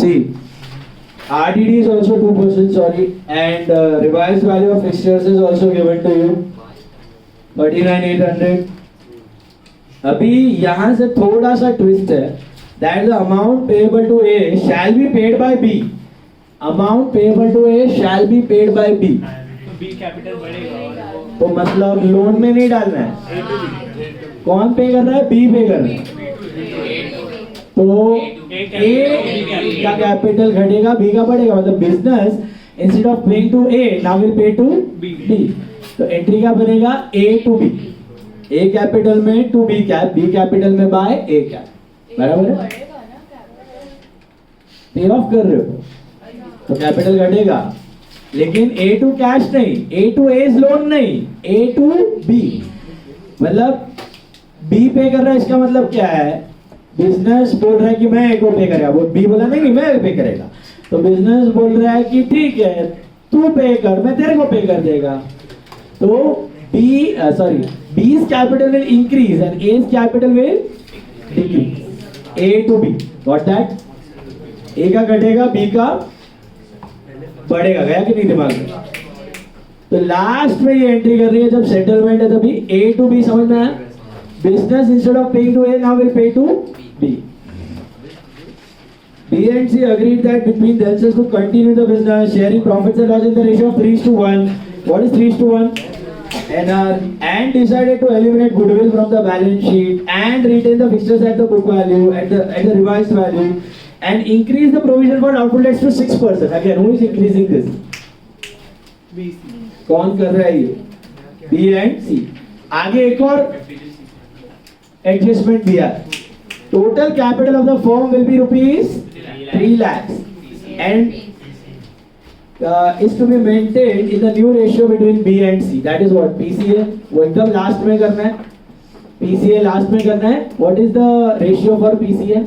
See, RDD is also 2%, sorry, and revised value of fixtures is also given to you 39,800. अभी यहाँ से थोड़ा सा ट्विस्ट है, that the amount payable to A shall be paid by B. Amount payable to A shall be paid by B. B capital बढ़ेगा तो मतलब loan में नहीं डालना है, कौन पे कर रहा है? बी पे कर रहा है, तो ए का कैपिटल घटेगा, बी का बढ़ेगा, मतलब business instead of paying to A now will pay to B. तो एंट्री क्या बनेगा? A to B, A capital में to B cap, B capital में बाय ए कैप, बराबर है? पे ऑफ कर रहे हो तो कैपिटल घटेगा, लेकिन ए टू कैश नहीं, ए टू एज लोन नहीं, ए टू बी, मतलब बी पे कर रहा है। इसका मतलब क्या है? बिजनेस बोल रहा है कि मैं ए को पे करेगा, वो बी बोला नहीं मैं पे करेगा, तो बिजनेस बोल रहा है कि ठीक है तू पे कर, मैं तेरे को पे कर देगा। तो B sorry B's capital will increase and A's capital will decrease, A to B, got that? A का घटेगा, बी का बढ़ेगा, गया कि नहीं दिमाग में? तो लास्ट में ये एंट्री कर रही है जब सेटलमेंट है, तभी ए टू बी, समझ में आया? Business instead of paying to A now will pay to B. B and C agreed that between themselves to continue the business, sharing profits and losses in the ratio of 3:1. What is 3:1? And decided to eliminate goodwill from the balance sheet and retain the fixtures at the book value, at the revised value, and increase the provision for doubtful debts to 6%. Again, who is increasing this? B कौन कर रहा है ये? B and C. आगे एक और adjustment दिया, total capital of the firm will be rupees 3 lakhs and is to be maintained in the new ratio between B and C. That is what PCA, वो एकदम लास्ट में करना है, PCA last में करना है। What is the ratio for PCA?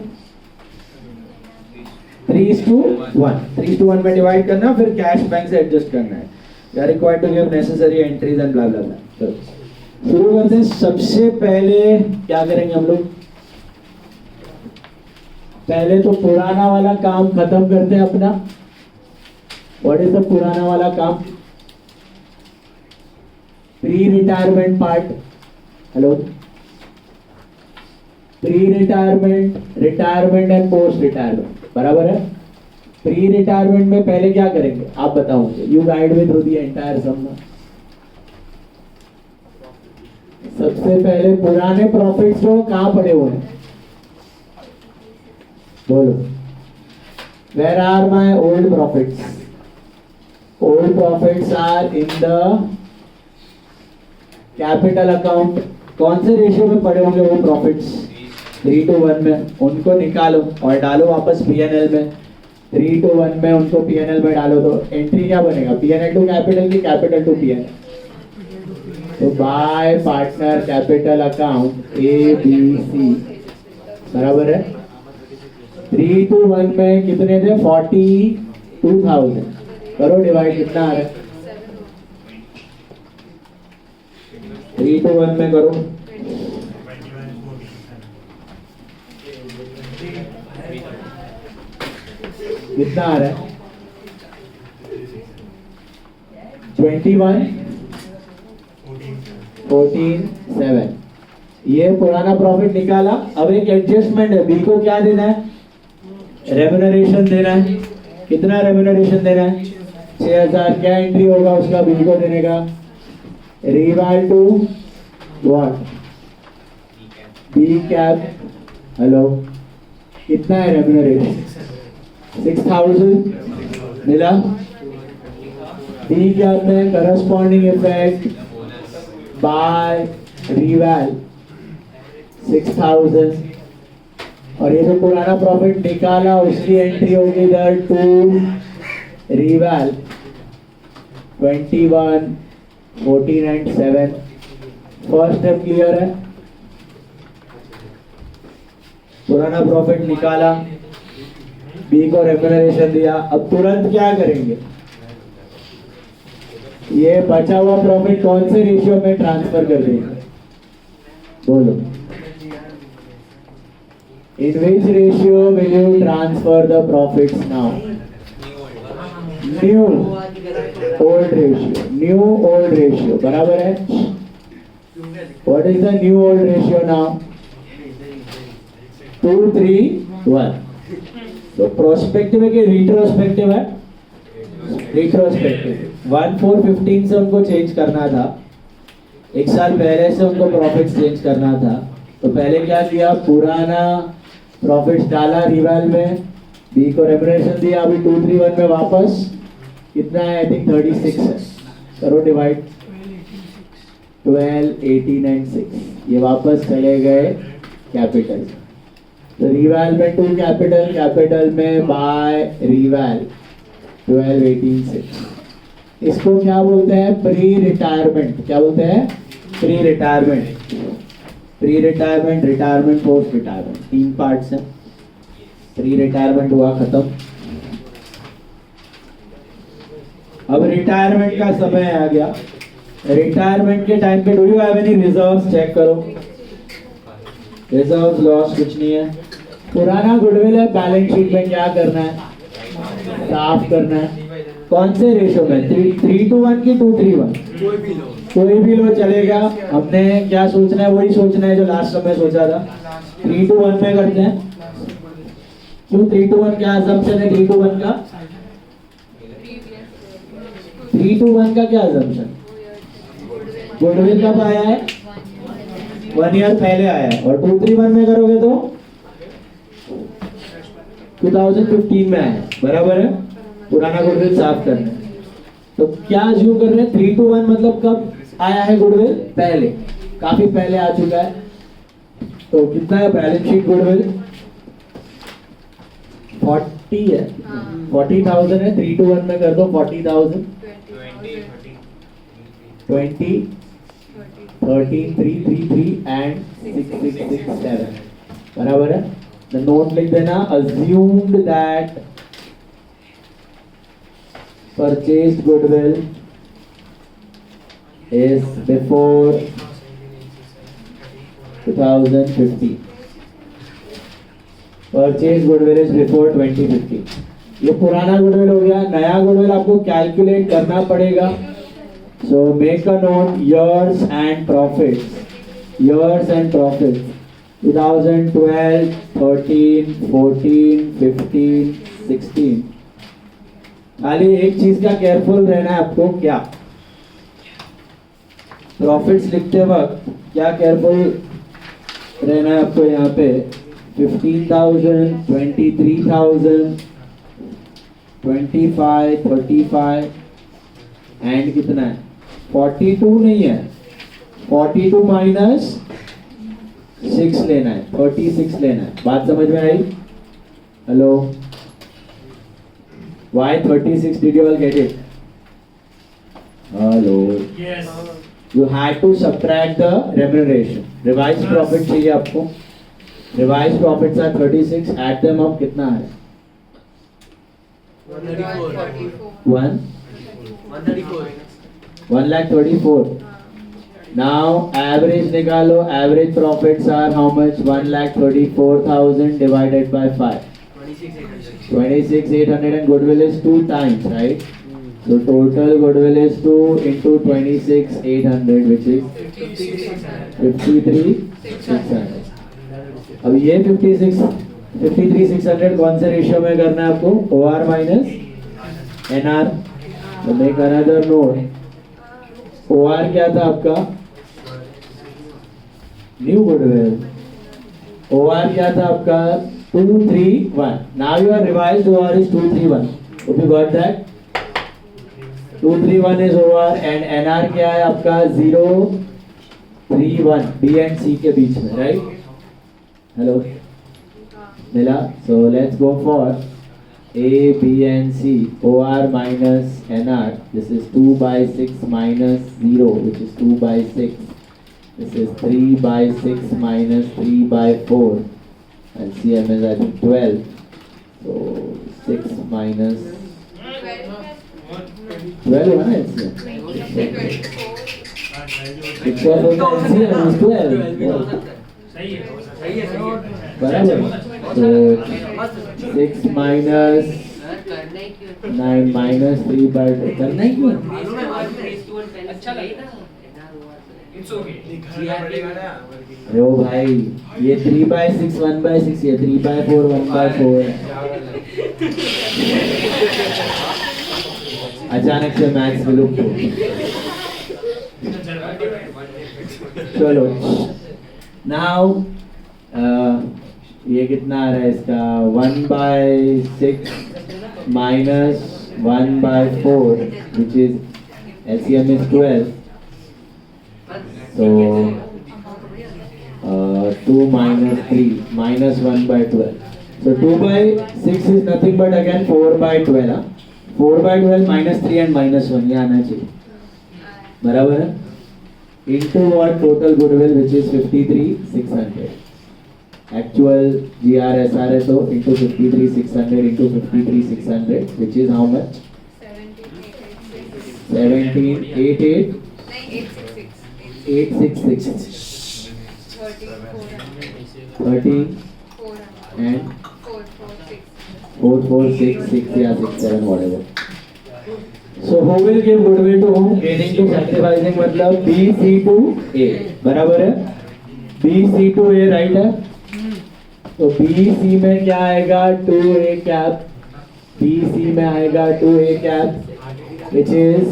3:1, 3:1 में divide करना, फिर कैश बैंक से एडजस्ट करना है। You are required to give necessary entries and blah blah blah. चलो शुरू करते हैं। सबसे पहले क्या करेंगे हम लोग? पहले तो पुराना वाला काम खत्म करते हैं अपना। व्हाट इज द पुराना वाला काम? Pre retirement part. Hello, pre retirement, retirement and post retirement, बराबर है? प्री रिटायरमेंट में पहले क्या करेंगे आप बताओ मुझे, you guide me through the entire sum. सबसे पहले पुराने प्रॉफिट्स जो कहाँ पड़े हुए हैं बोलो? Where are my old profits? Old profits are in the capital account. कौन से रेशियो में पड़े होंगे वो प्रॉफिट्स? 3:1 में। उनको निकालो और डालो वापस पीएनएल में। 3:1 में उनको पीएनएल में डालो तो एंट्री क्या बनेगा? पीएनएल टू कैपिटल की कैपिटल टू पीएनएल? तो by partner capital account A B C, बराबर है? 3:1 में कितने थे? 42,000। करो डिवाइड, कितना आ रहा है? 3:1 में करो, कितना आ रहा है? 21 14,7। ये पुराना प्रॉफिट निकाला। अब एक एडजस्टमेंट है, बी को क्या देना है? रेम्यूनरेशन देना है। कितना रेम्यूनरेशन देना है? 6,000। क्या एंट्री होगा उसका बी को देने का? Reval to what? B cap. Hello, कितना है रेम्यूनरेशन? 6,000 मिला। बी कैप में करस्पॉन्डिंग इफेक्ट बाय रिवाल 6,000, और ये जो पुराना प्रॉफिट निकाला उसकी एंट्री होगी इधर to reval 21 14 and 7। First step clear है? पुराना प्रॉफिट निकाला, बी को रेम्यूनरेशन दिया। अब तुरंत क्या करेंगे? ये बचा हुआ प्रॉफिट कौन से रेशियो में ट्रांसफर कर देंगे बोलो? In which ratio will you transfer the profits now? New old ratio. New old ratio. बराबर है? What is the new old ratio now? 2, 3, 1. तो प्रोस्पेक्टिव है कि रिट्रोस्पेक्टिव है? रिट्रोस्पेक्टिव। 1, 4, 15 से उनको चेंज करना था, एक साल पहले से उनको प्रॉफिट्स चेंज करना था। तो पहले क्या किया, पुराना प्रॉफिट्स डाला रिवैल में, बी को रेम्युनरेशन दिया, अभी 2, 3, 1 में वापस कितना है, आई थिंक 36 है, करो डिवाइड, 12, 18 एंड 6, ये वापस चले गए कैपिटल। तो रिवैल में टू कैपिटल, कैपिटल में बाय रिवैल 12, 18, 6। इसको क्या बोलते हैं, प्री रिटायरमेंट। क्या बोलते हैं, pre retirement. Pre retirement, retirement, post retirement, 3 parts हैं। प्री रिटायरमेंट हुआ खत्म, अब रिटायरमेंट का समय आ गया। रिटायरमेंट के टाइम पे do you have any reserves, check करो, रिजर्व्स लॉस कुछ नहीं है। पुराना गुडविल है, बैलेंस शीट में क्या करना है, साफ करना है। कौन से रेशो में, 3:1 की 2:1? कोई भी लो चलेगा। हमने क्या सोचना है, वही सोचना है जो लास्ट समय सोचा था। 3:1 में करते हैं। क्यों 3:1? क्या असम्पशन है 3:1 का? 3:1 का क्या असम्पशन? गुडविल कब आया है, 1 ईयर पहले आया है। और 2:1 में करोगे तो 2015 में आया है, बराबर है। पुराना गुडविल साफ करना है। तो क्या अज्यूम कर रहे हैं, 3:1 मतलब कब आया है गुडविल, पहले, काफी पहले आ चुका है। तो कितना है बैलेंस शीट गुडविल, 40 है, 40,000 है। 3:1 में कर दो 40,000, 20, 13, 3, 3, 3 एंड 6, 6, 6, 7, बराबर है। द नोट लिख देना, assumed that purchased goodwill is before 2015. Purchased goodwill is before 2015. ये पुराना गुडविल हो गया। नया गुडविल आपको कैलकुलेट करना पड़ेगा। So make a note, years and profits. Years and profits. 2012, 13, 14, 15, 16. खाली एक चीज का केयरफुल रहना है आपको, क्या प्रॉफिट्स लिखते वक्त क्या केयरफुल रहना है आपको। यहाँ पे 15,000, 23,000, 25, 35 एंड कितना है, 42 नहीं है, 42 माइनस 6 लेना है, 36 लेना है। बात समझ में आई? Hello, why 36? Did you all get it? Hello. Yes. You had to subtract the remuneration. Revised profit चाहिए आपको। Revised profits are 36. Add them up, कितना है? 1,34,000। Now average निकालो। Average profits are how much? 1,34,000 divided by 5. 26,800 and goodwill is 2 times, right? So total goodwill is 2 into 26,800, which is 53,600. अब ये 53,600 कौन से ratio में करना है आपको? OR minus NR। तो मेक अनदर नोट। OR क्या था आपका? New goodwill. OR क्या था आपका? 231. Now your revised OR is 231. Hope you got that. 231 is OR and NR क्या है आपका? 031. B and C के बीच में, right? Hello. मिला? So let's go for A, B and C. OR minus NR. This is 2 by 6 minus 0, which is 2 by 6. This is 3 by 6 minus 3 by 4. LCM is I think 12. So 6 minus 12 है ना LCM? 6 होता है LCM is 12. सही है बराबर। So 6 minus 9 minus 3 by 2 करना ही क्यों? अरे ओ भाई ये 3 by 6 1 by 6 ये 3 by 4 1 by 4 अचानक से मैथ्स विलुप्त हो गई। चलो नाउ ये कितना आ रहा है इसका 1 by 6 minus 1 by 4 which is LCM is 12 so 2 minus 3 minus 1 by 12 so 2 by 6 is nothing but again 4 by 12 huh? 4 by 12 minus 3 and minus 1 ये आना चाहिए बराबर है into what total goodwill which is 53,600 actual GRSR है तो into 53,600 into 53,600 which is how much 17,888 866 13 and 4,466 या 67 whatever so who will give goodwill to whom gaining to sacrificing मतलब B C to A बराबर है B C to A right है तो B C में क्या आएगा 2A cap B C में आएगा 2A cap which is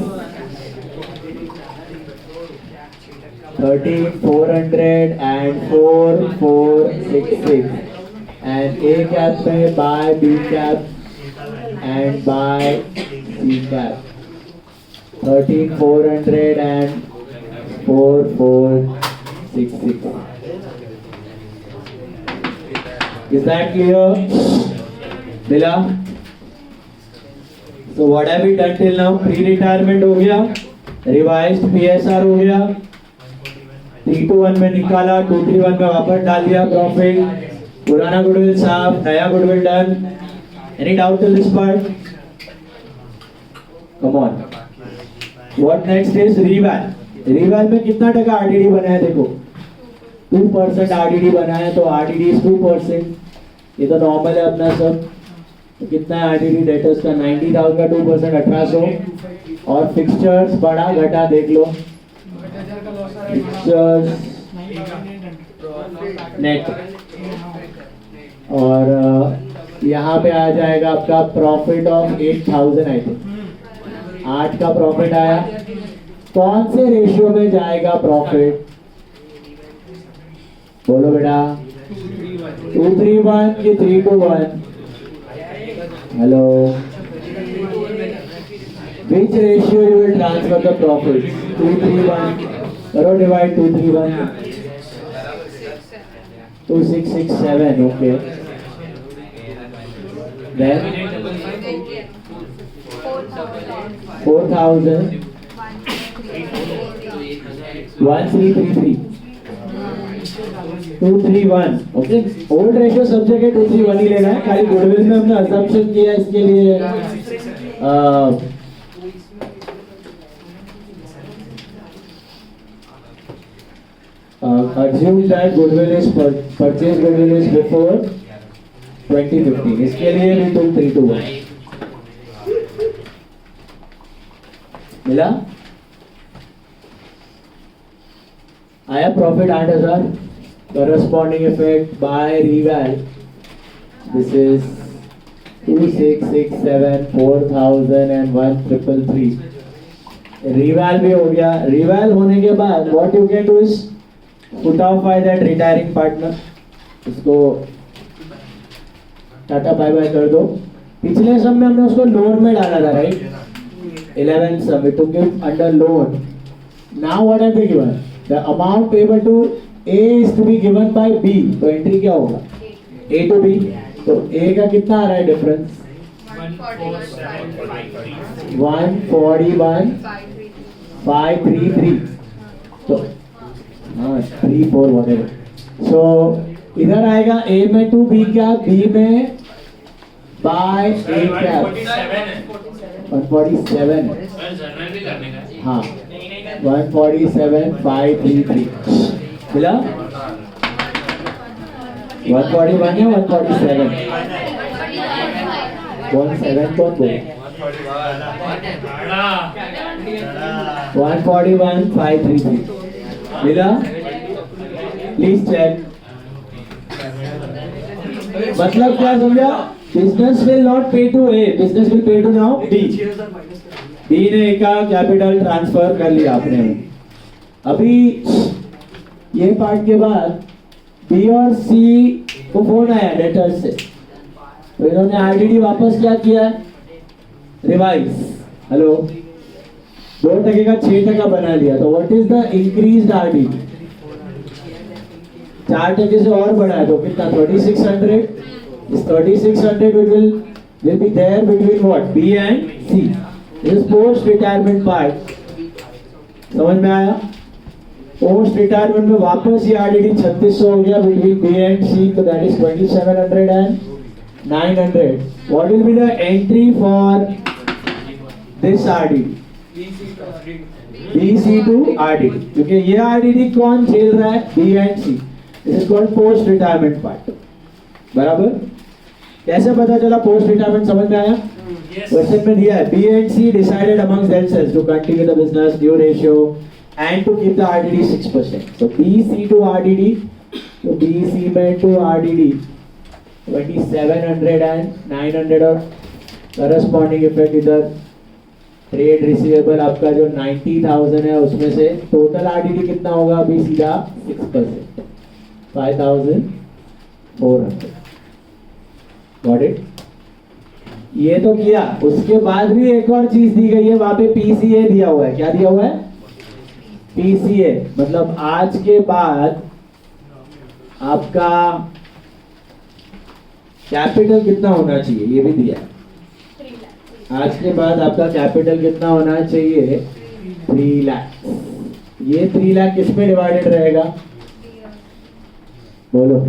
13,400 and 4,466 and A cap में by B cap and by C cap 13,400 and 4,466 is that clear मिला so what have we done till now pre-retirement हो गया revised PSR हो गया 321 में निकाला 231 में वापस डाल दिया प्रॉफिट पुराना गुडविल साफ नया goodwill done any doubt till this part come on what next is reval में कितना टका आरडीडी बना है देखो 2% आरडीडी बना है तो आरडीडी इज 2% ये तो नॉर्मल है अपना सब तो कितना है आरडीडी डेटर्स का 90,000 का 2% 1800 और फिक्सचर्स बढ़ा घटा देख लो फिक्सचर्स नेट और यहाँ पे आ जाएगा आपका प्रॉफिट ऑफ 8,000 आई थिंक 8 का प्रॉफिट आया कौन से रेशियो में जाएगा प्रॉफिट बोलो बेटा 231 की 3:1 hello which ratio you will transfer the profit 231 करो divide 231 2667 okay then 4,000 1333 231 okay old ratio सब जगह 231 ही लेना है खाली गुडविल में हमने असम्पशन किया इसके लिए assume that goodwill is purchase goodwill is before 2015 इसके लिए भी तुम 3:1 मिला आया profit 8,000 corresponding effect by reval this is 2667 4,000 and 1,333 reval भी हो गया reval होने के बाद what you can do is put off by that retiring partner इसको टाटा बाय बाय कर दो पिछले सम में हमने उसको लोन में डाला था right 11 sum we took it under loan now what have we given the amount payable to A is to be given by B तो एंट्री क्या होगा A to B तो A का कितना आ रहा है डिफरेंस 141,533 तो हाँ 3-4 whatever so इधर आएगा A में 2 B क्या B में by A क्या 147 हाँ 147,533 मिला 141 या 147? 17 कौन बोले? 141,533 मिला? Please check. मतलब क्या समझा? Business will not pay to A, business will pay to now B. B ने ए का कैपिटल ट्रांसफर कर लिया आपने। अभी ये पार्ट के बाद बी और सी को फोन आया डेटर से, तो इन्होंने आरडीडी वापस क्या किया है? रिवाइज। हेलो, 2% का 6% बना लिया। तो what is the increased RDD? 4% से और बढ़ा है तो कितना? 3600। इस 3600 will be there between what? B and C. This is post retirement part. समझ में आया? पोस्ट रिटायरमेंट में वापस ये आरडीडी 3600 हो गया between B and C, तो that is 2700 and 900. What will be the entry for this RDD? BC to RDD, क्योंकि ये RDD कौन झेल रहा है? B and C. This is called post retirement part. बराबर? कैसे पता चला पोस्ट रिटायरमेंट? समझ में आया? क्वेश्चन में दिया है B and C decided amongst themselves to continue the business, new ratio and to keep the RDD 6%. So BC to RDD, so BC में to RDD 2700 and 900 और corresponding effect इधर trade receivable आपका जो 90,000 है उसमें से टोटल आरडीडी कितना होगा? अभी सीधा 6%, 5,400। Got it? ये तो किया। उसके बाद भी एक और चीज दी गई है, वहां पे पीसीए दिया हुआ है। क्या दिया हुआ है? पीसीए, मतलब आज के बाद आपका कैपिटल कितना होना चाहिए, ये भी दिया है। आज के बाद आपका कैपिटल कितना होना चाहिए? 3 लाख। ये 3 लाख किस में डिवाइडेड रहेगा? बोलो।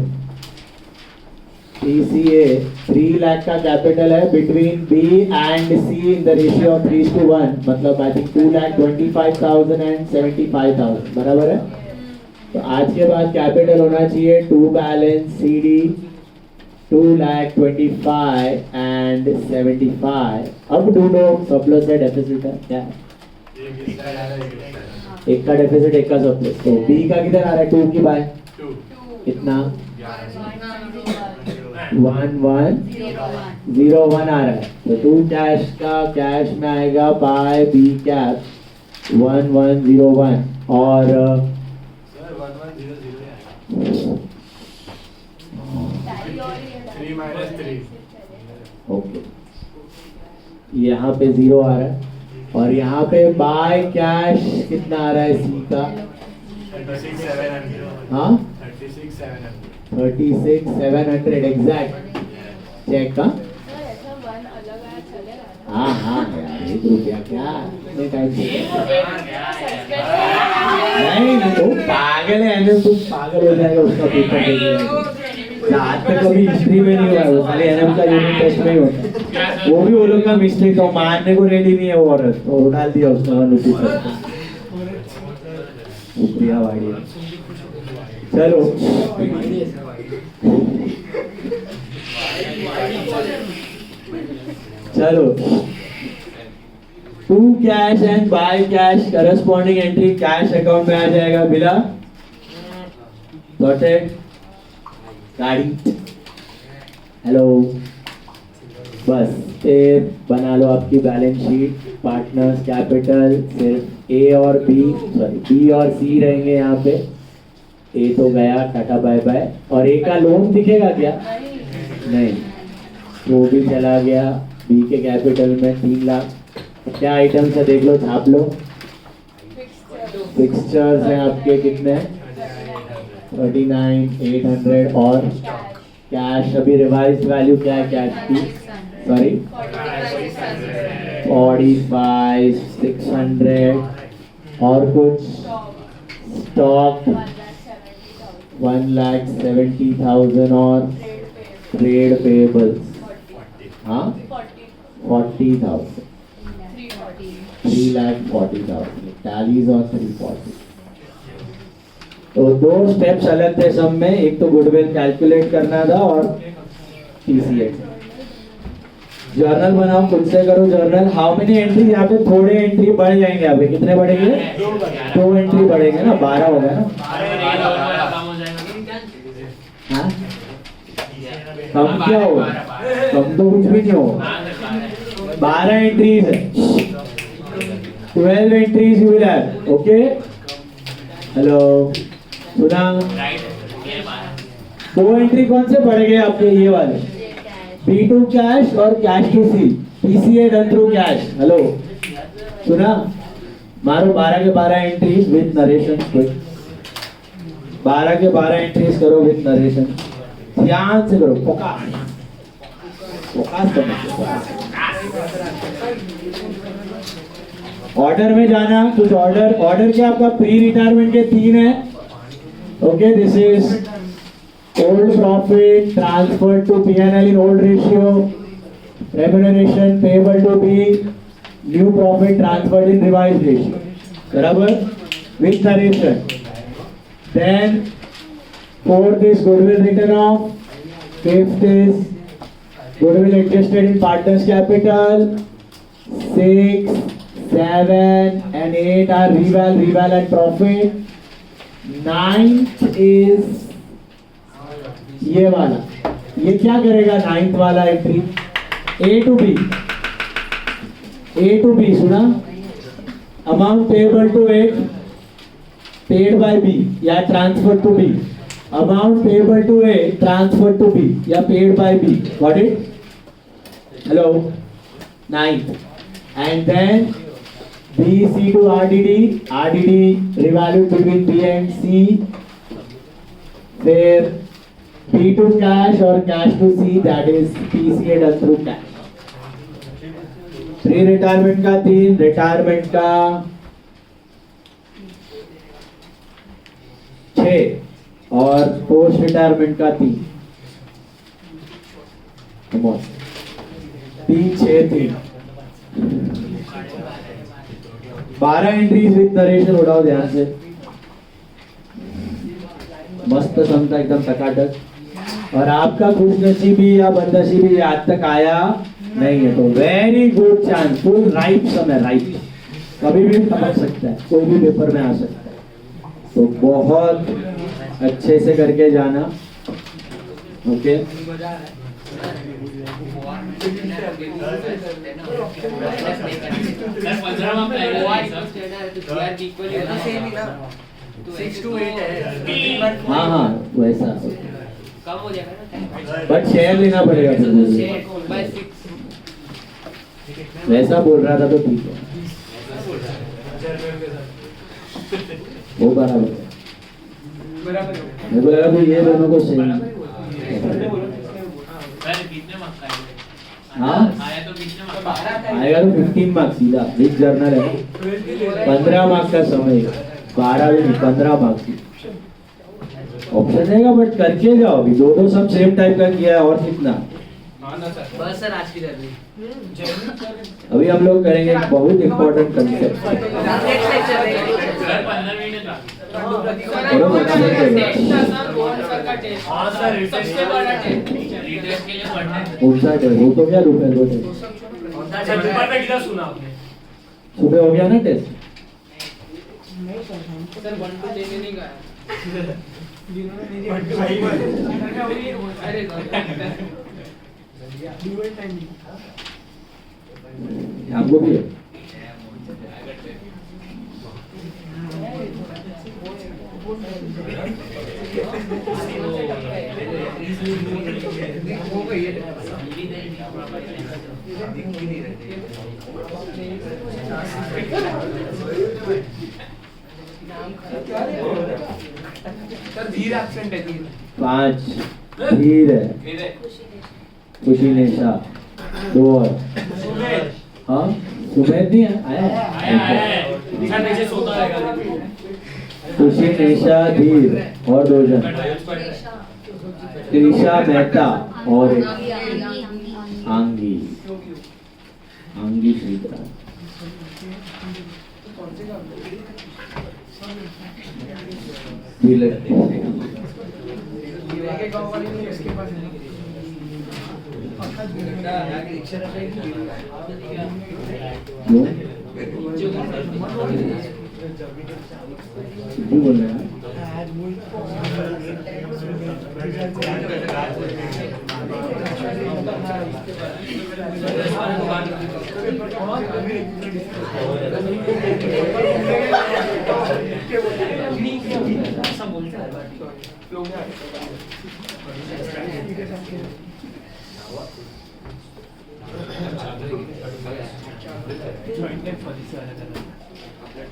पीसीए 3 लाख का कैपिटल है between B and C in the ratio of 3:1, मतलब आई थिंक 2,25,000 एंड 75,000, बराबर है? तो आज के बाद कैपिटल होना चाहिए टू बैलेंस सीडी 2,25,000 एंड 75। अब ढूंढो सरप्लस है डेफिसिट है क्या? एक का डेफिसिट, एक का सरप्लस। तो बी का किधर आ रहा है? 2 की बाय कितना? 1101 आ रहा है। तो 2 कैश का कैश में आएगा बाय बी कैश 1101 और 3 ओके, यहाँ पे 0 आ रहा है और यहाँ पे बाय कैश कितना आ रहा है? सी का 36,700। हाँ 36,700 एग्जैक्ट। चेक का हाँ हाँ यार, 1 रुपया क्या इतने टाइम से? नहीं तो पागल है, एनएम तुम पागल हो जाएगा उसका पेपर देके। आज तक कभी हिस्ट्री में नहीं हुआ है, वो खाली एनएम का यूनिट टेस्ट में ही होता है। वो भी वो लोग का मिस्टेक, तो मारने को रेडी नहीं है वो औरत, तो डाल दिया उसका नोटिस। शुक्रिया भाई। चलो चलो, to cash and by cash corresponding entry cash account में आ जाएगा बिला डॉटेड गाड़ी। हेलो, बस फिर बना लो आपकी बैलेंस शीट। पार्टनर्स कैपिटल सिर्फ ए और बी, सॉरी बी और सी रहेंगे यहाँ पे। ए तो गया, टाटा बाय बाय। और ए का लोन दिखेगा क्या? नहीं, वो भी चला गया। बी के कैपिटल में 3 लाख। क्या आइटम्स है देख लो, छाप लो। फिक्सचर्स हैं आपके कितने? 39,800 और कैश अभी रिवाइज्ड वैल्यू क्या है कैश की? सॉरी 45,600 और कुछ स्टॉक 1,70,000 और ट्रेड पेबल्स हाँ 40,000, 3,40,000 टैलीज ऑन 340। तो दो स्टेप्स अलग थे सब में, एक तो गुडविल कैलकुलेट करना था और टीसीएस। जर्नल बनाओ, खुद से करो जर्नल। How many entry? यहाँ पे थोड़े एंट्री बढ़ जाएंगे। यहाँ पे कितने बढ़ेंगे? 2 एंट्री बढ़ेंगे ना, 12 हो गया ना। हाँ? कम क्या होगा? कम तो कुछ भी नहीं होगा। 12 एंट्रीज है, 12 entries you will have. Okay, hello, सुना? 2 एंट्री कौन से बढ़ गए आपके? ये वाले B2 कैश और cash to C, PCA done through cash. Hello, सुना? मारो 12 के 12 एंट्रीज विद नरेशन। 12 के 12 एंट्रीज करो विद नरेशन। ध्यान से करो, फोकस ऑर्डर में जाना। कुछ ऑर्डर क्या आपका? प्री रिटायरमेंट के 3 है। Okay, this is old profit transferred to P&L in old ratio, remuneration payable to B, new profit transferred in revised ratio. बराबर? With narration. Then 4th is goodwill written off. 5th is goodwill adjusted in partners capital. 6, 7 and 8 are reval and profit. 9th is ये वाला। ये क्या करेगा? 9th वाला entry A to B। सुना? Amount payable to A, paid by B या transfer to B। Amount payable to A, transfer to B या paid by B। Got it? Hello, 9th। And then B C to RDD revalue between B and C। फिर B2 cash और cash to C, that is PCA done through cash। Pre retirement का 3, retirement का 6 और post retirement का 3। 3, 6, 3। 12 entries with narration. उड़ाओ ध्यान से, मस्त समता एकदम टकाटक। और आपका खुशनसीबी या बदनसीबी आज तक आया नहीं है तो very good chance, full right समय, राइट। कभी भी टपक सकता है, कोई भी पेपर में आ सकता है। तो बहुत अच्छे से करके जाना। ओके, हाँ हाँ वैसा कम हो जाएगा, बट शेयर लेना पड़ेगा फिर मुझे। वैसा बोल रहा था तो ठीक है, वो बराबर है। मेरे को लगा कि ये दोनों को सेम। हाँ आएगा तो 15 मार्क्स सीधा। बिग जर्नल है, 15 मार्क्स का समय, 12 भी नहीं 15 मार्क्स ऑप्शन रहेगा। बट करके जाओ, अभी दो सब सेम टाइप का किया है और कितना। बस सर आज की अभी हम लोग करेंगे एक बहुत इंपॉर्टेंट कंसेप्ट। वो तो क्या रुपए दो सुबह हो गया ना टेस्ट। सर 1 2 लेने नहीं गया। हमको भी है। सर धीर एब्सेंट है, धीर 5 धीर है, खुशी नेशा 2 और हाँ सुबह नहीं आया खुशी नेशा धीर और 2 जन, त्रिशा मेहता और एक आंगी, आंगी श्रीधर। बी लगती है। क्यों? सिद्धू बोल रहे हैं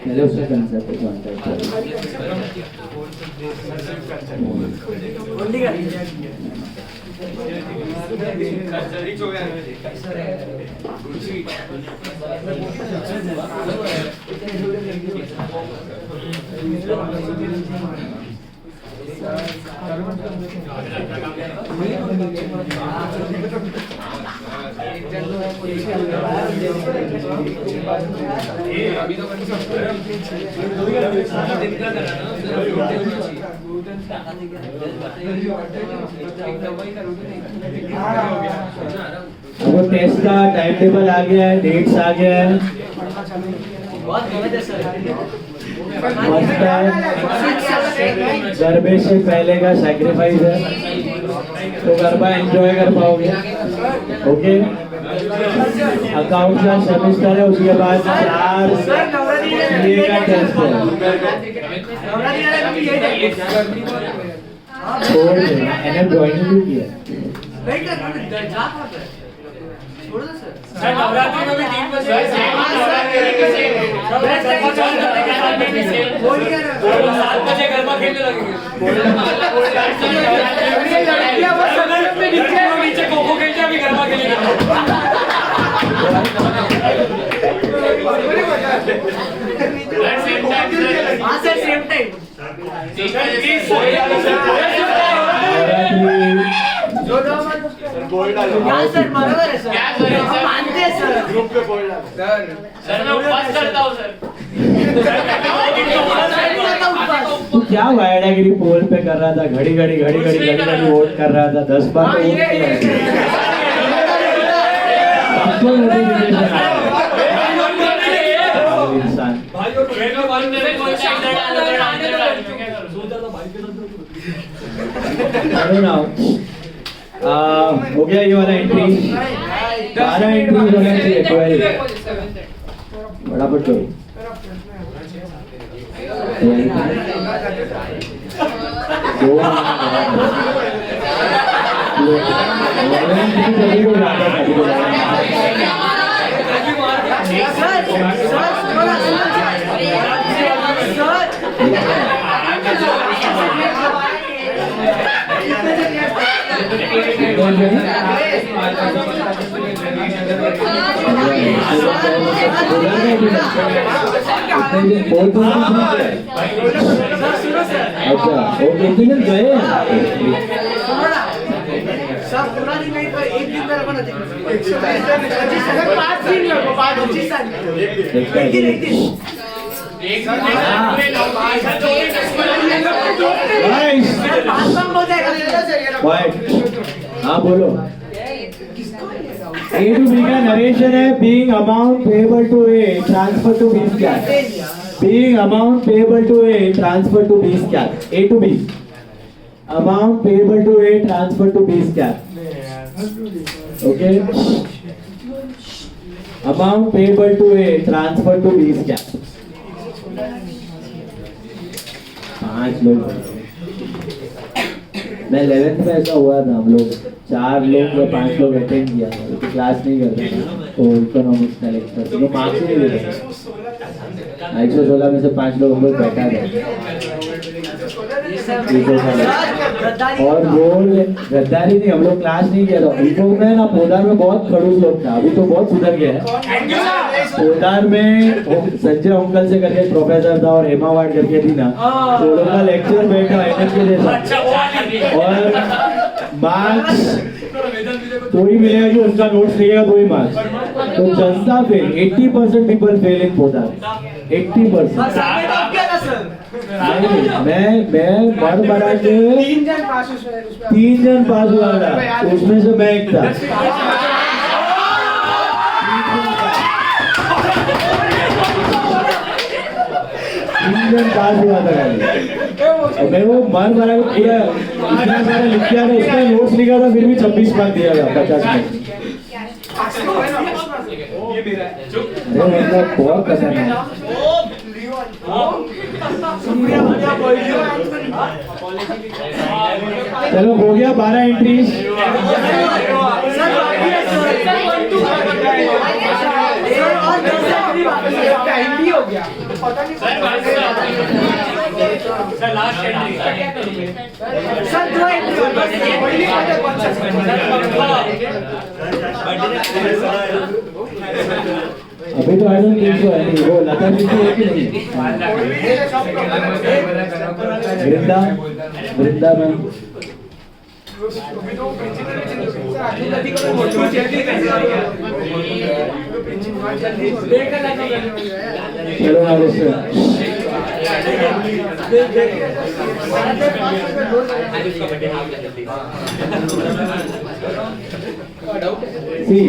पहले उसका कंसेप्ट वो टेस्ट का टाइम टेबल आ गया है, डेट्स आ गया है। फर्स्ट है गरबे से पहले का सैक्रिफाइस है, तो गरबा एंजॉय कर पाओगे। ओके, अकाउंट का सेमेस्टर है, उसके बाद 4 सीए का टेस्ट है। छोड़ देना, एनएफ ज्वाइन भी किया। सर नवरात्रि में भी 3 बजे सात बजे गरबा खेलने लगेंगे। नीचे खो-खो खेलते अभी गरबा खेलेंगे। सेम टाइम सर बरोबर है सर, हम मानते हैं सर। ग्रुप पे बोल रहा सर मैं उपवास करता हूं सर। तू क्या वायडागिरी पोल पे कर रहा था? घड़ी घड़ी वोट कर रहा था। 10 बार तो वोट किया इंसान। हो गया ये वाला एंट्री। 12 एंट्री होना चाहिए। 12 बड़ा पट करो। अच्छा, ओके, दिन गए सब पूरा दिन नहीं, पर एक दिन में रखो ना। 5 दिन लगो, 25 साल हाँ बोलो। A to B का नरेशन है। being amount payable to A transfer to B क्या? being amount payable to A transfer to B क्या? A to B amount payable to A transfer to B क्या? Okay, amount payable to A transfer to B क्या? 5 लोग। मैं 11th में ऐसा हुआ था, हम लोग 4 लोग या 5 लोग अटेंड किया था, तो क्लास नहीं करते थे, तो इकोनॉमिक्स का लेक्चर तो मार्क्स नहीं देते। 116 में से 5 लोग हम लोग बैठा थे। और वो गद्दारी नहीं, हम लोग क्लास नहीं किया था। इनको में ना पोदार में बहुत खड़ूस लोग था, अभी तो बहुत सुधर गया है। पोदार में संजय अंकल से करके प्रोफेसर था और हेमा वार्ड करके थी ना, तो लोग का लेक्चर बैठा एनएफ के जैसा। और मार्क्स तो ही मिलेगा कि उनका नोट्स लिखेगा तो ही मार्क्स। तो जनता फेल, 80% पीपल फेल इन पोदार। 80%। मैं मर मरा के 3 जन पास उसमें 3 जन पास हुआ था, उसमें से मैं एक था। 3 जन पास हुआ था खाली। और मैं वो मर मरा के पूरा इतना सारा लिख दिया था, उसमें नोट्स लिखा था, फिर भी 26 मार्क दिया था 50 में। अरे मतलब बहुत पसंद है। चलो हो गया 12 एंट्रीज। टाइम भी हो गया, पता नहीं सर लास्ट एंट्री सर 2 अभी तो आई डोंट थिंक सो है, वो लता जी की है कि नहीं? वृंदा वृंदा मैम चलो See,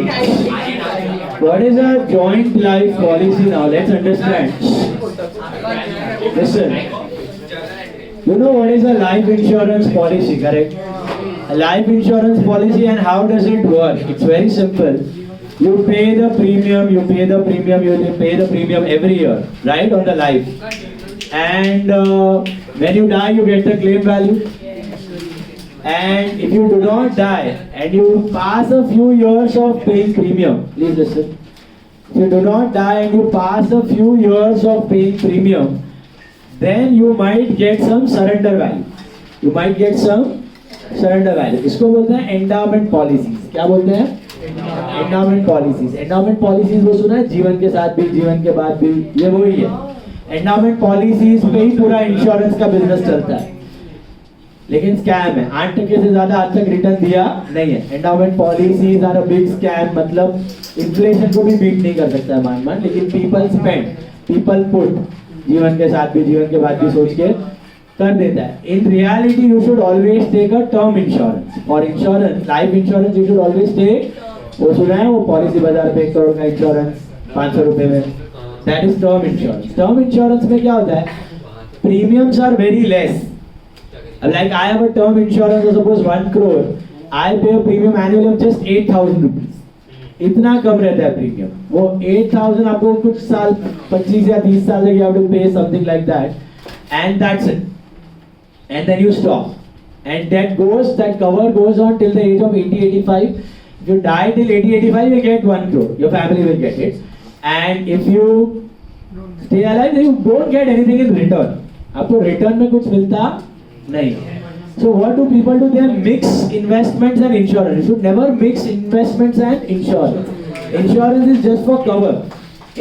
what is a joint life policy now? Let's understand. Listen, you know what is a life insurance policy, correct? A life insurance policy, and how does it work? It's very simple. You pay the premium, you pay the premium every year, right, on the life. And when you die, you get the claim value. And if you do not die and you pass a few years of paying premium, please listen. If you do not die and you pass a few years of paying premium, then you might get some surrender value. You might get some surrender value. इसको बोलते हैं endowment policies. क्या बोलते हैं? Endowment policies. Endowment policies वो सुना है, जीवन के साथ भी, जीवन के बाद भी, ये वही है. Endowment policies पे ही पूरा इंश्योरेंस का बिजनेस चलता है. लेकिन स्कैम है, 8% से ज्यादा आज तक रिटर्न दिया नहीं है. Endowment policies are a big scam. मतलब इन्फ्लेशन को भी बीट नहीं कर सकता है मान, लेकिन पीपल स्पेंड, पीपल पुट, जीवन के साथ भी जीवन के बाद भी सोच के कर देता है. In reality you should always take a term insurance. For insurance, life insurance you should always take, वो सुना है वो पॉलिसी बाजार पे 1 करोड़ का इंश्योरेंस 500 रुपए में, that is term insurance. Term insurance में क्या होता है? Premiums are very less. Like I have a term insurance of suppose 1 crore, I pay a premium annually of just 8,000 rupees. इतना कम रहता है प्रीमियम. वो 8,000 आपको कुछ साल 25 या 30 साल तक you have to pay something like that, and that's it. And then you stop. And that cover goes on till the age of 80-85. If you die till 80-85, you get 1 crore. Your family will get it. And if you stay alive, then you don't get anything in return. आपको return में कुछ मिलता नहीं. So what do people do? They mix investments and insurance. You should never mix investments and insurance. Insurance is just for cover.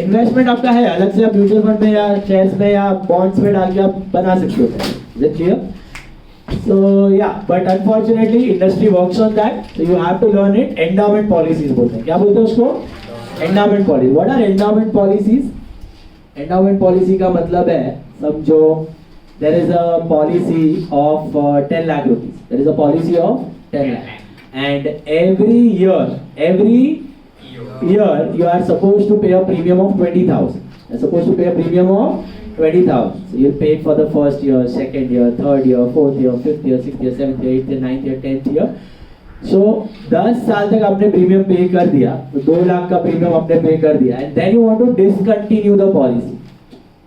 Investment आपका है अलग से, आप म्यूचुअल फंड में या शेयर्स में या बॉन्ड्स में डाल के आप बना सकते हो. Is it clear? So yeah, but unfortunately industry works on that. So you have to learn it. Endowment policies बोलते हैं. क्या बोलते हैं उसको? Endowment policies. What are endowment policies? Endowment policy का मतलब है, समझो, there is a policy of 10 lakh rupees. There is a policy of 10 lakh. And every year you are supposed to pay a premium of 20,000. You are supposed to pay a premium of 20,000. So you pay for the first year, second year, third year, fourth year, fifth year, sixth year, seventh year, eighth year, ninth year, 10th year. So 10 साल तक आपने premium पे कर दिया, तो 2 लाख का premium आपने पे कर दिया, and then you want to discontinue the policy.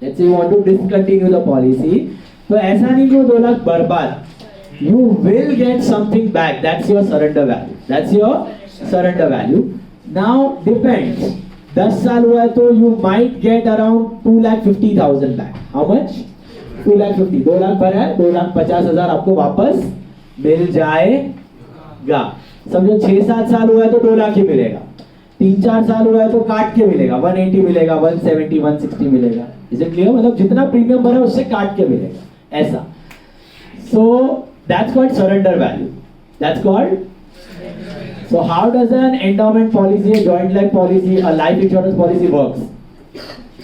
Let's say you want to discontinue the policy. तो ऐसा नहीं कि वो 2 लाख बर्बाद. You will get something back. That's your surrender value. That's your surrender value. Now depends. 10 साल हुआ है तो you might get around 2,50,000 back. How much? 2,50,000. 2 lakh भरा है, 2,50,000 आपको वापस मिल जाएगा. समझो 6-7 साल हुआ है तो 2 लाख ही मिलेगा. 3-4 साल हुआ है तो काट के मिलेगा, 180 मिलेगा, 170, 160 मिलेगा. Is it clear? मतलब जितना प्रीमियम भरा है उससे काट के मिलेगा, ऐसा. So that's called surrender value. That's called. So how does an endowment policy, a joint life policy, a life insurance policy works?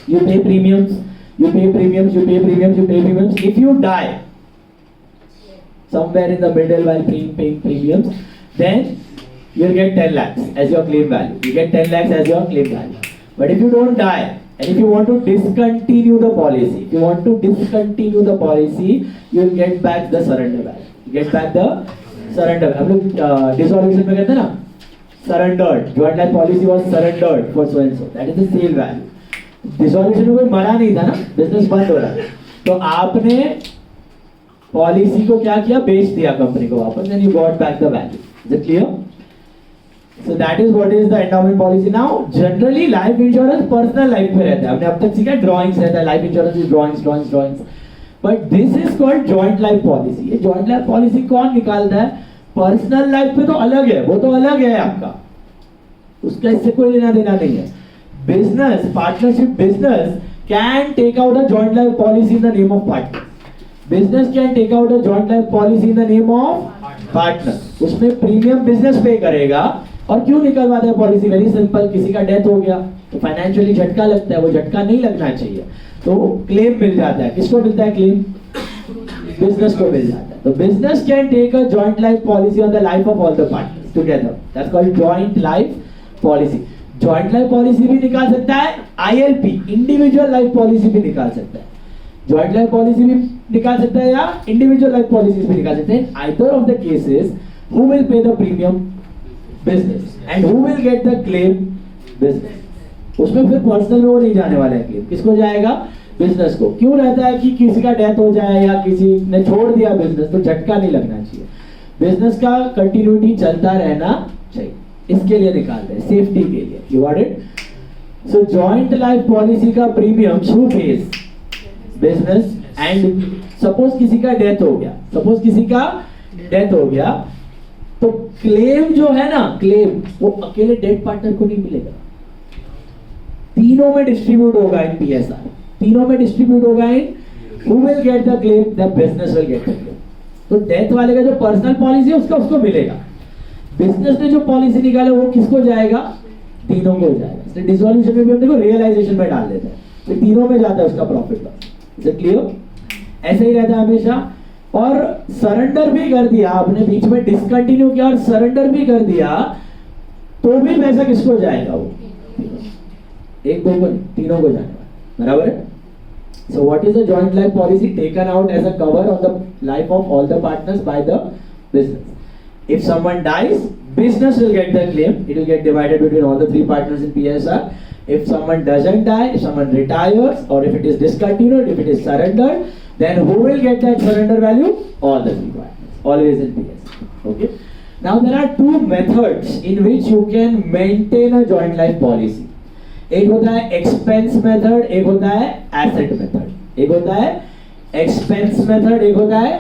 You pay premiums. You pay premiums, you pay premiums, you pay premiums. If you die somewhere in the middle while paying premiums, then you'll get 10 lakhs as your claim value. You get 10 lakhs as your claim value. But if you don't die, and if you want to discontinue the policy, you'll get back the surrender value. You get back the surrender. हम लोग dissolution में कहते हैं ना, surrendered. Joint life policy was surrendered for so and so. That is the sale value. Dissolution में कोई मरा नहीं था ना, business बंद हो रहा है. तो आपने पॉलिसी को क्या किया, बेच दिया कंपनी को वापस, then you got back the value. Is it clear? So that is what is the endowment policy. Now generally life insurance personal life पे रहता है. हमने अब तक सीखा drawings रहता है, life insurance is drawings. But this is called joint life policy. ये joint life policy कौन निकालता है? Personal life पे तो अलग है, वो तो अलग है आपका, उसका इससे कोई लेना देना नहीं है. Business, partnership business can take out a joint life policy in the name of partner. Business can take out a joint life policy in the name of partner. उसमें प्रीमियम बिजनेस पे करेगा. और क्यों निकलवाता है पॉलिसी? वेरी सिंपल, किसी का death हो गया तो फाइनेंशियली झटका लगता है, वो झटका नहीं लगना चाहिए, तो क्लेम मिल जाता है. किसको मिलता है क्लेम? बिजनेस को मिल जाता है. तो business can take a joint life policy on the life of all the partners together. That's called joint life policy. Joint life policy भी निकाल सकता है, आईएलपी इंडिविजुअल लाइफ पॉलिसी भी निकाल सकता है. जॉइंट लाइफ पॉलिसी भी निकाल सकता है या इंडिविजुअल लाइफ पॉलिसी भी निकाल सकते हैं. Either of the cases who will pay the premium? Business. And who will get the claim? Business. उसमें फिर पर्सनल में वो नहीं जाने वाला है क्लेम. किसको जाएगा? बिजनेस को. क्यों रहता है कि किसी का डेथ हो जाए या किसी ने छोड़ दिया बिजनेस तो झटका नहीं लगना चाहिए. बिजनेस का कंटिन्यूटी चलता रहना चाहिए, इसके लिए निकालते हैं, सेफ्टी के लिए. You got it? So joint life policy का premium who pays? Business. And suppose किसी का डेथ हो गया तो क्लेम जो है ना, क्लेम वो अकेले डेड पार्टनर को नहीं मिलेगा, तीनों में डिस्ट्रीब्यूट होगा इन पीएसआर. तीनों में डिस्ट्रीब्यूट होगा in who will get the claim? The business will get the claim. तो डेथ वाले का जो पर्सनल पॉलिसी है उसको मिलेगा. बिजनेस ने जो पॉलिसी निकाला वो किसको जाएगा? तीनों को जाएगा. इसलिए डिसोल्यूशन में भी हम देखो रियलाइजेशन में डाल देते हैं, तो तीनों में जाता है उसका profit loss. Is it clear? ऐसे ही रहता है हमेशा. और सरेंडर भी कर दिया आपने, बीच में डिसकंटिन्यू किया और सरेंडर भी कर दिया, तो भी पैसा किसको जाएगा? वो एक दो को, तीनों को जाने वाला. बराबर है? So what is a joint life policy? Taken out as a cover on the life of all the partners by the business. If someone dies, business will get the claim. It will get divided between all the three partners in PSR. If someone doesn't die, if someone retires, or if it is discontinued, if it is surrendered, then who will get that surrender value? All the three partners. Always in PSR. Okay. Now there are two methods in which you can maintain a joint life policy. एक होता है expense method, एक होता है asset method. एक होता है expense method, एक होता है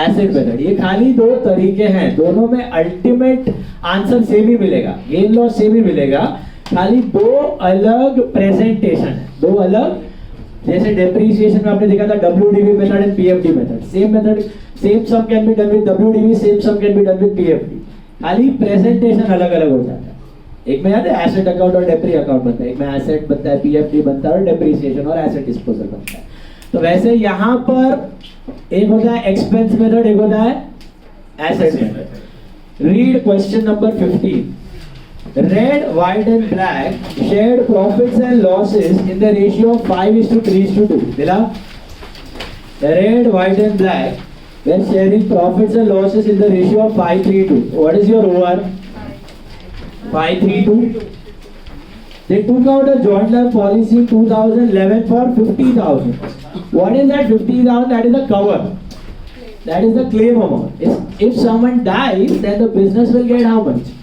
एसेट मेथड. ये खाली दो तरीके हैं, दोनों में अल्टीमेट आंसर सेम ही मिलेगा, गेन लॉस सेम ही मिलेगा, खाली दो अलग प्रेजेंटेशन है, दो अलग. जैसे डेप्रिसिएशन में आपने देखा था WDV method and PFD method. Same method, same sum can be done with WDV, same sum can be done with PFD. खाली प्रेजेंटेशन अलग अलग हो जाता है. एक में याद है एसेट अकाउंट और डेप्री अकाउंट बनता है, एक में एसेट बनता है, PFD बनता है, और डेप्रिसिएशन और एसेट डिस्पोजल बनता है. तो वैसे यहाँ पर एक होता है एक्सपेंस मेथड, एक होता है asset method. Read question number 15. Red, white and black shared profits and losses in the ratio of 5:3:2. दिला? Red, white and black were sharing profits and losses in the ratio of 5:3:2. What is your OR? 5:3:2. They took out a joint life policy in 2011 for 50,000. What is that 50,000? That is the cover. That is the claim amount. If someone dies, then the business will get how much?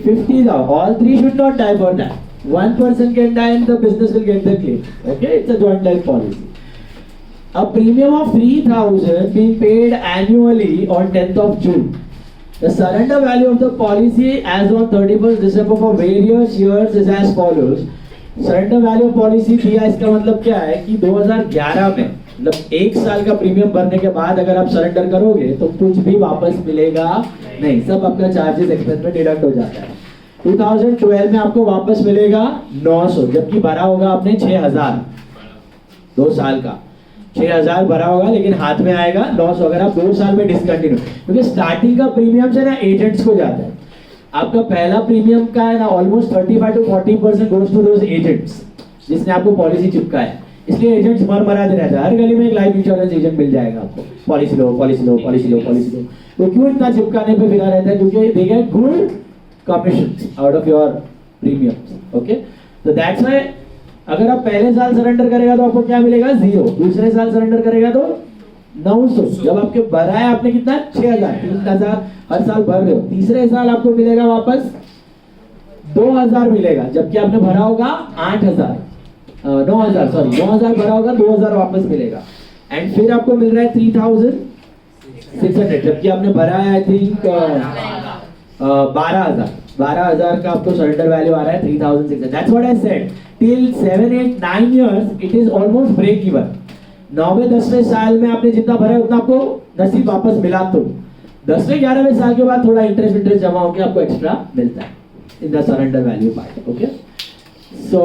50,000. All three should not die for that. One person can die and the business will get the claim. Okay, it's a joint life policy. A premium of 3,000 being paid annually on 10th of June. The surrender value of the policy as on 31st December for various years is as follows. Surrender value of policy दिया, इसका मतलब क्या है कि 2011 में, मतलब एक साल का प्रीमियम भरने के बाद अगर आप सरेंडर करोगे तो कुछ भी वापस मिलेगा नहीं, सब आपका चार्जेस एक्सपेंस में डिडक्ट हो जाता है. 2012 में आपको वापस मिलेगा 900, जबकि भरा होगा आपने 6000. 2 साल का 6,000 भरा होगा, लेकिन हाथ में आएगा लॉस अगर आप 2 साल में डिसकंटिन्यू, क्योंकि स्टार्टिंग का प्रीमियम से ना एजेंट्स को जाता है। आपका पहला प्रीमियम का है ना almost 35 to 40% goes to those agents जिसने आपको पॉलिसी चिपका है। इसलिए एजेंट्स मरमराते रहते हैं, हर गली में एक लाइफ इंश्योरेंस एजेंट मिल जाएगा आपको, पॉलिसी लो पॉलिसी लो पॉलिसी लो पॉलिसी लो। वो क्यों इतना चिपकाने पे फिरा रहता है? क्योंकि they get good commission out of your premium. Okay, तो दैट्स व्हाई अगर आप पहले साल सरेंडर करेगा तो आपको क्या मिलेगा? 0। दूसरे साल सरेंडर करेगा तो 900। जब आपके भरा है आपने कितना? 6,000, 3,000 हर साल भर रहे हो। तीसरे साल आपको मिलेगा वापस 2,000 मिलेगा, जबकि आपने भरा होगा 8,000 9,000 सॉरी 9,000 भरा होगा, 2,000 वापस मिलेगा। एंड फिर आपको मिल रहा है 3,600, जबकि आपने भरा है आई थिंक 12,000 का आपको सरेंडर वैल्यू आ रहा है 3,600। That's what I said, till 7, 8, 9 years it is almost break even. 9वें 10वें साल में आपने जितना भरा है उतना आपको नसीब वापस मिला, तो 10वें 11वें साल के बाद थोड़ा इंटरेस्ट जमा होकर आपको एक्स्ट्रा मिलता है in the surrender value part. Okay, so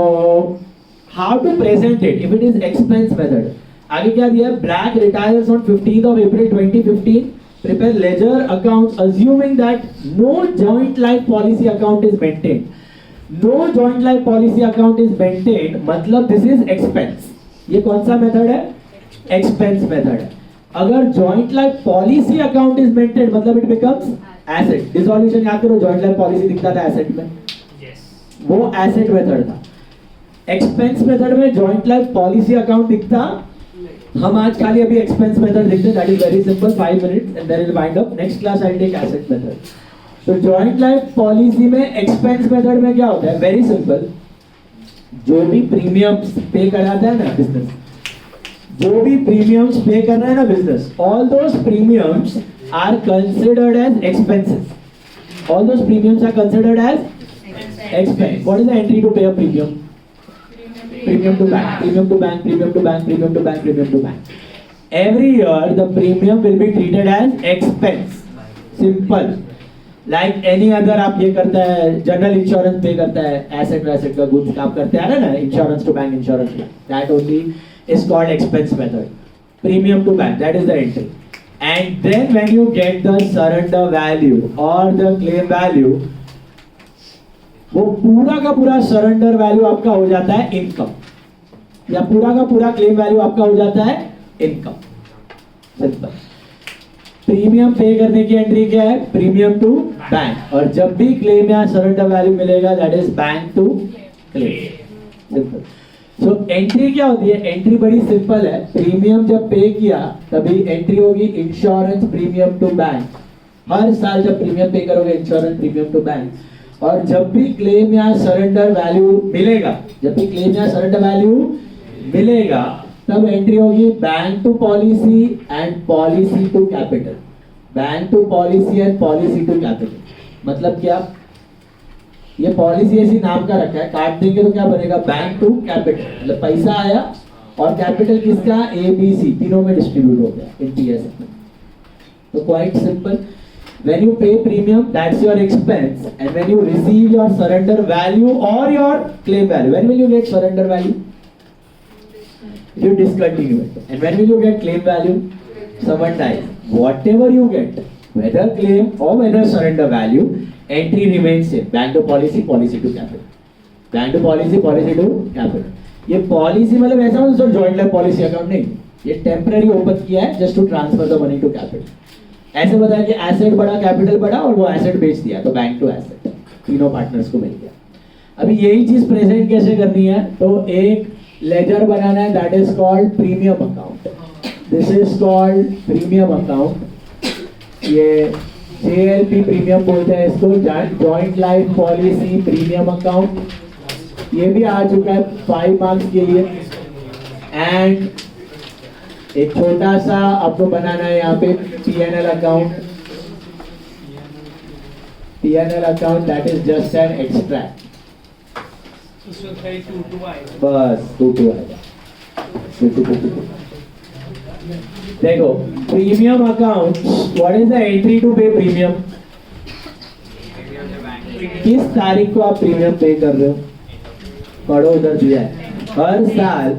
how to present it if it is expense method. आगे क्या दिया है? Black retires on 15th of April 2015, prepare ledger accounts assuming that no joint life policy account is maintained. No joint life policy account is maintained मतलब this is expense। ये कौन सा method है? Expense method है। अगर joint life policy account is maintained मतलब it becomes asset. Dissolution याद करो, जॉइंट लाइफ पॉलिसी दिखता था एसेट में, वो एसेट मेथड था। एक्सपेंस मेथड में जॉइंट लाइफ पॉलिसी अकाउंट दिखता, हम आज खाली अभी एक्सपेंस मेथड दिखते, that is very simple, 5 minutes and then will wind up. Next class I take asset method. तो जॉइंट लाइफ पॉलिसी में एक्सपेंस मेथड में क्या होता है? वेरी सिंपल, जो भी प्रीमियम्स पे कराता है ना बिजनेस, जो भी प्रीमियम्स पे कर रहा है ना business, all those premiums are considered as expenses. All those premiums are considered as expense. What is the entry to pay a premium? Premium to bank, premium to bank, premium to bank, premium to bank, premium to bank. Every year the premium will be treated as expense. Simple. Like any other आप ये करता है, general insurance पे करता है, asset वैसेट का goods आप करते हैं ना, insurance to bank, insurance bank, that only is called expense method. Premium to bank, that is the entry. And then when you get the surrender value or the claim value, वो पूरा का पूरा surrender value आपका हो जाता है income, या पूरा का पूरा क्लेम वैल्यू आपका हो जाता है इनकम। सिंपल। प्रीमियम पे करने की एंट्री क्या है? प्रीमियम टू बैंक, और जब भी क्लेम या सरेंडर वैल्यू मिलेगा that is bank to claim. Simple. So entry क्या होती है? एंट्री बड़ी सिंपल है। प्रीमियम जब पे किया तभी एंट्री होगी इंश्योरेंस प्रीमियम टू बैंक। हर साल जब प्रीमियम पे करोगे इंश्योरेंस प्रीमियम टू बैंक, और जब भी क्लेम या सरेंडर वैल्यू मिलेगा, जब भी क्लेम या सरेंडर वैल्यू मिलेगा तब एंट्री होगी bank to policy and policy to capital. Bank to policy and policy to capital मतलब क्या? ये पॉलिसी ऐसी नाम का रखा है, काट देंगे तो क्या बनेगा? बैंक टू कैपिटल, मतलब पैसा आया और कैपिटल किसका? ABC, तीनों में डिस्ट्रीब्यूट हो गया इन PSF में। तो quite simple. When you pay premium, that's your expense, and when you receive your surrender value or your claim value, when will you get surrender value? You discontinue it. And when will you get claim value? Someone dies. Whatever you get, whether claim or whether surrender value, entry remains same. Bank to policy, policy to capital. Bank to policy, policy to capital. ये policy मतलब ऐसा मतलब joint life policy account नहीं, ये temporary open किया है just to transfer the money to capital. ऐसे बताया कि एसेट बढ़ा, कैपिटल बढ़ा, और वो एसेट बेच दिया तो बैंक टू एसेट, तीनों पार्टनर्स को मिल गया। अभी यही चीज प्रेजेंट कैसे करनी है? तो एक लेजर बनाना है, that is called premium account. This is called premium account. ये JLP प्रीमियम बोलते हैं इसको, joint life policy premium account. ये भी आ चुका है 5 मार्क्स के लिए। एंड एक छोटा सा आपको बनाना है यहाँ पे P&L account. P&L account that is just an extract, बस 2 आएगा। देखो premium account, what is the entry to pay premium? किस तारीख को आप प्रीमियम पे कर रहे हो? पढ़ो, उधर दिया है। हर साल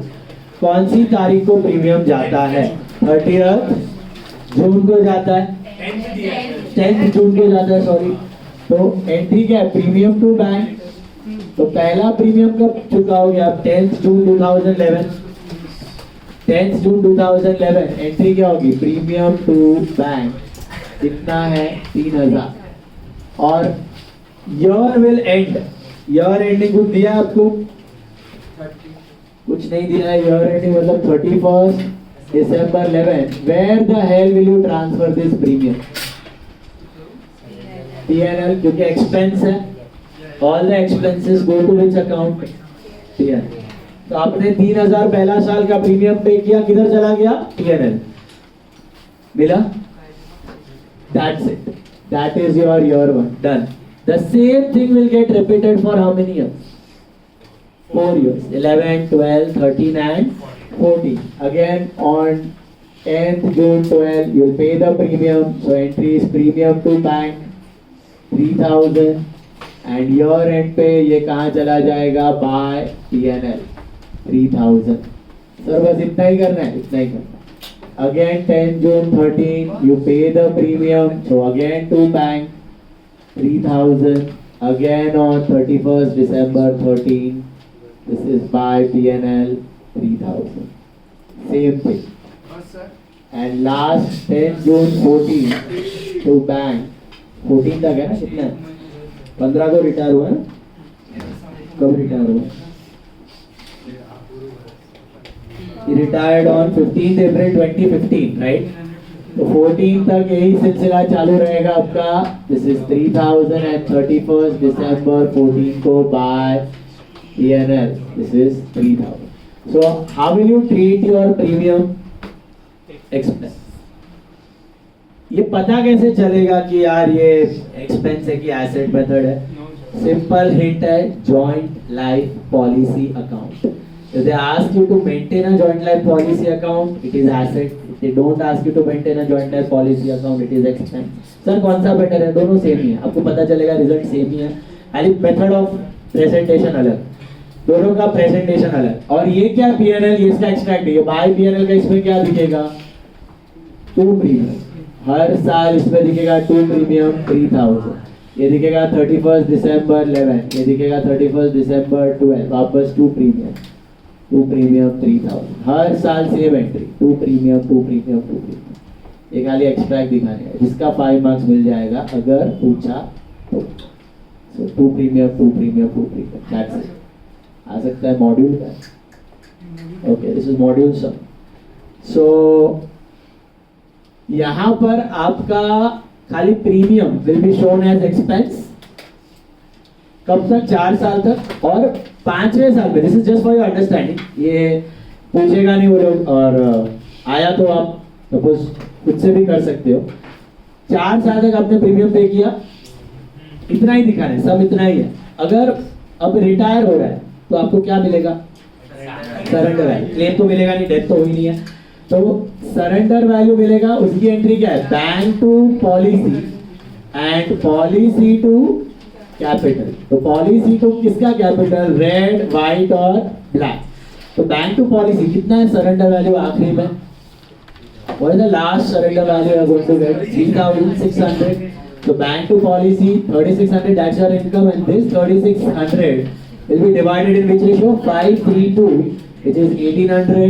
कौन सी तारीख को प्रीमियम जाता है? 30th जून को जाता है, 10th जून को जाता है, सॉरी। तो एंट्री क्या है? Premium to bank. तो पहला प्रीमियम कब चुकाओगे आप? 10th जून 2011। 10th जून 2011 एंट्री क्या होगी? Premium to bank. कितना है? 3000। और year will end, year ending कुछ दिया है आपको? कुछ नहीं दिया है। ईयर एंडिंग मतलब 31st December 11। Where the hell will you transfer this premium? P&L, क्योंकि एक्सपेंस है। All the expenses go to which account? P&L। तो आपने 3000 पहला साल का प्रीमियम पे किया, किधर चला गया? P&L मिला? That's it. That is your year one. Done. The same thing will get repeated for how many years? 4 years. 11, 12, 13 and 14. Again on 10th June 12 you'll pay the premium. So entry is premium to bank 3000 and year end पे ये कहाँ चला जाएगा? By P&L 3000. Sir बस इतना ही करना है, इतना ही करना है। Again 10 June 13 you pay the premium. So again to bank 3000. Again on 31st December 13 this is by P&L 3000. Same thing. And last 10 June 14 to bank 14 तक है ना? कितना है? 15 को रिटायर हुआ ना? कब रिटायर हुआ? He retired on 15th April 2015, right? तो 14 तक यही सिलसिला चालू रहेगा आपका। This is 3000 and 31st December 14 को by P&L. This is 3000. So how will you treat your premium expense? ये पता कैसे चलेगा कि यार ये एक्सपेंस है कि एसेट मेथड है? सिंपल हिंट है, joint life policy account. If they ask you to maintain a joint life policy account, it is asset. If they don't ask you to maintain a joint life policy account, it is expense. Sir कौन सा better है? दोनों same ही है, आपको पता चलेगा, result same ही है, खाली मेथड ऑफ प्रेजेंटेशन अलग, दोनों का प्रेजेंटेशन अलग। और ये क्या? P&L, ये इसका एक्सट्रैक्ट है। बाय P&L का इसमें क्या दिखेगा? 2 प्रीमियम। हर साल इसमें दिखेगा 2 प्रीमियम 3000। ये दिखेगा 31st December 11, ये दिखेगा 31st December 12, वापस 2 प्रीमियम 3000। हर साल same entry, 2 premium 2 premium 2 premium. ये खाली एक्सट्रैक्ट दिखाने है, जिसका 5 मार्क्स मिल जाएगा अगर पूछा तो। So 2 premium 2 premium 2 premium, that's it. आ सकता है मॉड्यूल का। Okay, this is module sum. So यहाँ पर आपका खाली premium will be shown as expense. कब तक? 4 साल तक। और 5वें साल में, this is just for your understanding, ये पूछेगा नहीं वो लोग, और आया तो आप सपोज खुद से भी कर सकते हो। 4 साल तक आपने प्रीमियम पे किया, इतना ही दिखाना है, सब इतना ही है। अगर अब रिटायर हो रहा है तो आपको क्या मिलेगा? Surrender value. क्लेम तो मिलेगा नहीं, डेथ तो हुई नहीं है, तो सरेंडर वैल्यू मिलेगा। उसकी एंट्री क्या है? Bank to policy and policy to capital. तो पॉलिसी टू किसका कैपिटल? रेड, व्हाइट और ब्लैक। तो बैंक टू पॉलिसी कितना है सरेंडर वैल्यू आखिरी में? What is the last surrender value you are going to get? 3600. So bank to policy 3600, that's your income, and this 3600 will be divided in which ratio? 5:3:2, which is 1800,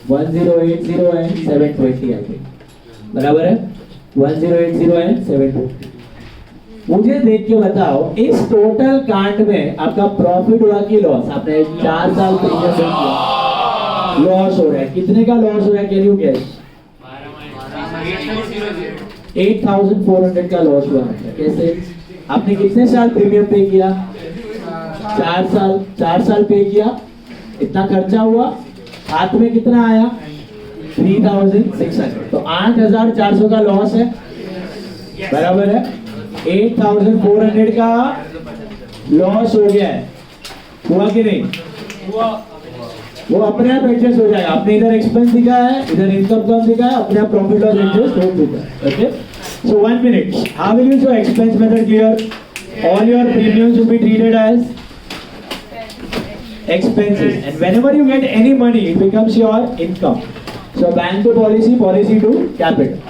1080 and 720 I think. बराबर है? 1080 and 720. मुझे देख के बताओ, इस total कांड में आपका प्रॉफिट हुआ कि लॉस? आपने 4 साल प्रीमियम किया, लॉस हो रहा है। कितने का लॉस हो रहा है? Can you guess? 8400 का लॉस हुआ है। कैसे? आपने कितने साल प्रीमियम पे किया? 4 साल। 4 साल पे किया, इतना खर्चा हुआ, हाथ में कितना आया? 3600। तो 8400 का लॉस है, बराबर है? 8400 का लॉस हो गया है, हुआ कि नहीं? हुआ। वो अपने आप एडजस्ट हो जाएगा। आपने इधर एक्सपेंस दिखाया है, इधर इनकम कम दिखाया है, अपने आप प्रॉफिट लॉस एडजस्ट हो चुका है। Okay, so 1 minute, how will you show expense method clear? All your premiums will be treated as expenses, and whenever you get any money, it becomes your income. So bank to policy, policy to capital.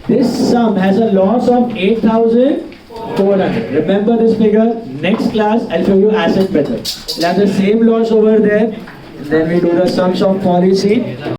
This sum has a loss of 8,400. Remember this figure. Next class, I'll show you asset method. We'll have the same loss over there. Then we do the sums of policy.